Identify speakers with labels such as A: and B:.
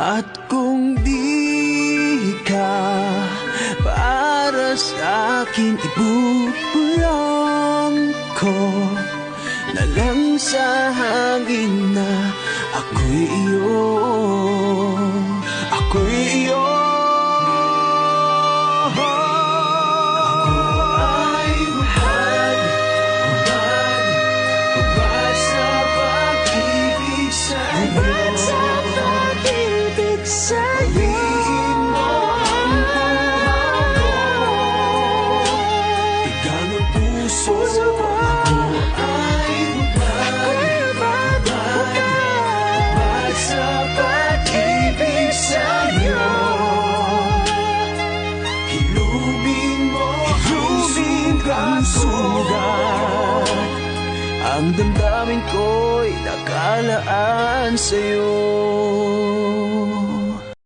A: At kung di ka para sa akin, ibubulong ko na lang sa hangin na ako'y iyo, ako'y iyo. Ako ay hubad, hubad, hubad sa pag-ibig sa'yo. Hubad sa pag-ibig sa'yo. Piliin mo ang buhay ko, tigang ang puso ko. Ako ay hubad, hubad, hubad sa pag-ibig sa'yo. Hilubin mo ang sugat, ang damdamin ko'y nakalaan sa'yo.